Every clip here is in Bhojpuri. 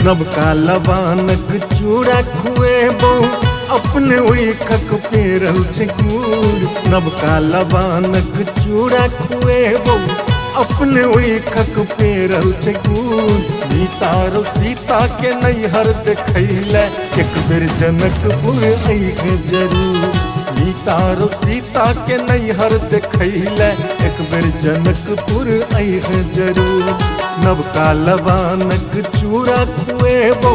नबका लबानक चूड़ा खुएबो अपने ओई खक पेरल छे गुड़। नबका लबानक चूड़ा खुएबो अपने ओई खक पेरल छे गुड़। मीतारो सीता के नैहर देखैले एक बेर जनकपुर अइहे जरूर। मीतारो सीता के नैहर देखैले एक बेर जनकपुर अइहे जरूर। नबका लबानक चूड़ा खुएबो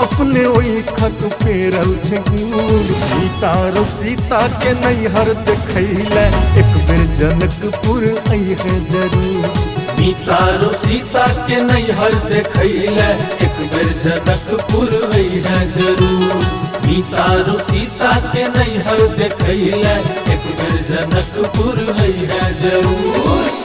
अपने ओई खक पेरल छे गुड़। मीतारो सीता के नैहर देखैले एक बेर जनकपुर अइहे जरूर। मीतारो सीता के नैहर देखैले एक बेर जनकपुर अइहे जरूर। मीतारो सीता के नैहर देखैले एक बेर जनकपुर अइहे जरूर।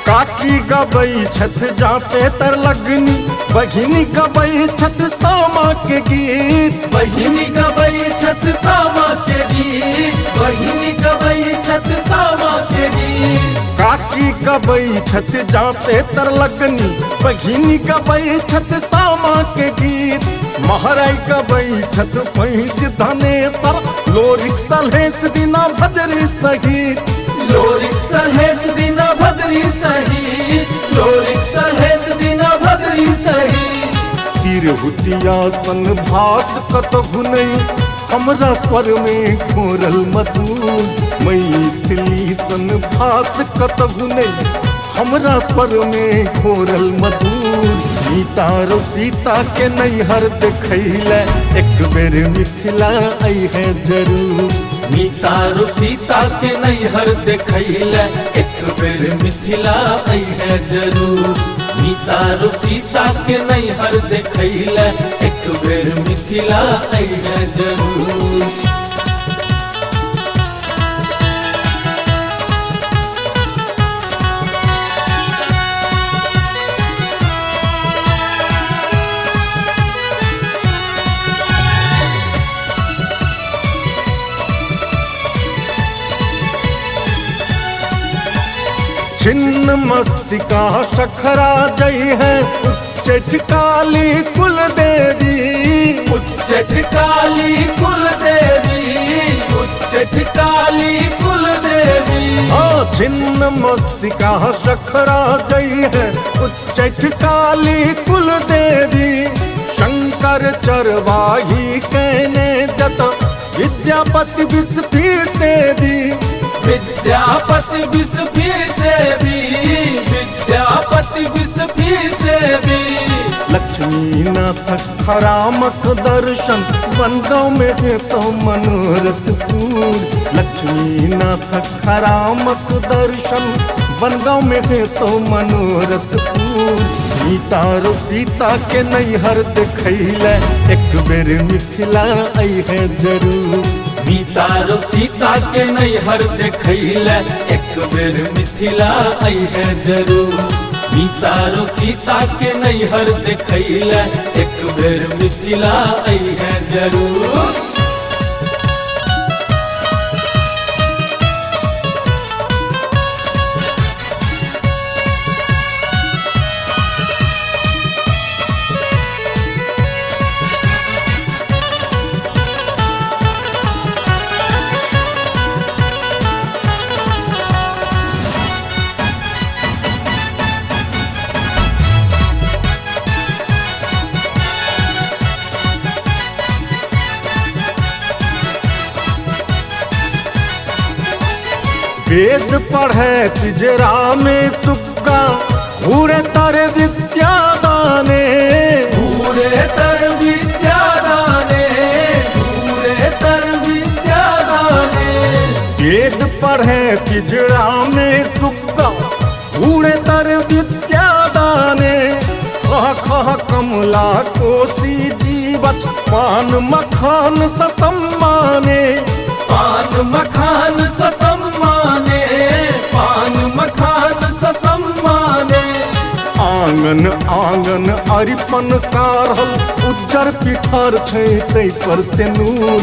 काकी गबई छत जाते तर लगनी बहिनी गबई छत सामा के गीत। बहिनी गबई छत सामा के गीत। बहिनी गबई छत सामा के गीत। काकी गबई छत जाते तर लगनी बहिनी गबई छत सामा के गीत। महराई गबई छत पैंच धनेसर लोरिक सलहेस दिना भदरी सहित। लोरिक सलहेस दिना भदरी सहित। लोरिक सलहेस दिना भदरी सहित। तिरहुतिया सन भात कतहु नहीं हमरा स्वर में घोरल मधुर। मैथिली सन भात कतहु नहीं हमरा स्वर में घोरल मधुर। मीतारो सीता के नैहर देखैले एक बेर मिथिला अइहे जरूर। मीतारो सीता के नैहर देखैले एक बेर मिथिला अइहे जरूर। मीतारो सीता के नैहर देखैले एक बेर मिथिला अइहे जरूर। छिन्न मस्तिका शखरा जई है उच्चैठ काली कुल देवी। उच्चैठ काली कुल देवी। उच्चैठ काली कुल देवी। हाँ छिन्न मस्तिका शखरा जई है उच्चैठ काली कुल देवी। शंकर चरवाही कहने जत विद्यापति विस्फीर देवी। विद्यापति विस्फीर से भी। विद्यापति विस्फीर से भी। लक्ष्मीनाथ खरामक दर्शन बनगांव में है तो मनोरथ पूर। लक्ष्मीनाथ खरामक दर्शन बनगांव में है तो मनोरथ पूर। मीतारो सीता के नैहर देखैले एक बेर मिथिला अइहे जरूर। मीतारो सीता के नैहर देखैले एक बेर मिथिला अइहे जरूर। मीतारो सीता के नैहर देखैले एक बेर मिथिला अइहे जरूर। वेद पढ़े पिजरा में सुक्का घूरे तारे विद्या दाने। घूरे तर विद्या दाने। घूरे तर विद्या दाने। वेद पढ़े पिजरा में सुक्का घूरे तर विद्या राधा कमला कोसी जीवत पान मखान ससम्माने। पान मखान ससम्माने, पान मखान ससम्माने। आंगन आंगन अरिपन कारहल उज्जर पिठार छै तै पर से नूर।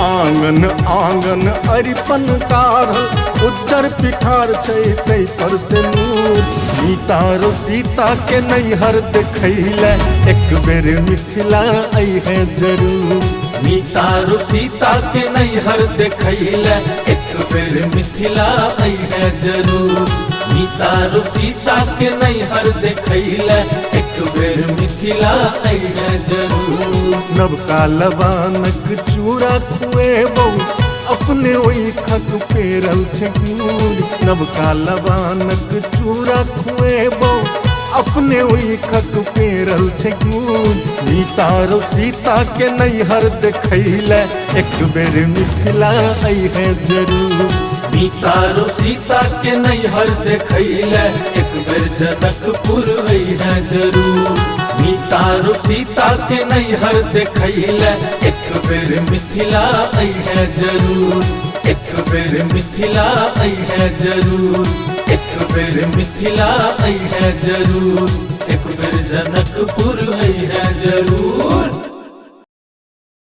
आंगन आंगन अरिपन कारहल उज्जर पिठार छै तै पर से नूर। मीता रो सीता के नैहर देखैले एक बेर मिथिला अइहे जरूर। मीता रो सीता के नैहर देखैले एक बेर मिथिला अइहे जरूर। मीता रो सीता के नैहर देखैले एक बेर मिथिला अइहे जरूर। नवका लबानक चूड़ा खुएबौ अपने ओइ खक पेरल छै गुड़। नवका लबानक चूड़ा खुएबौ अपने ओइ खक पेरल छै गुड़। मीता रो सीता के नैहर देखैले एक बेर मिथिला अइहे जरूर। मीता रो सीता के नैहर देखैले एक बेर जनकपुर अइहे जरूर। मीता रो सीता के नैहर देखैले एक बेर मिथिला अइहे जरूर। एक बेर मिथिला अइहे जरूर। एक बेर मिथिला अइहे जरूर। एक बेर जनकपुर अइहे जरूर।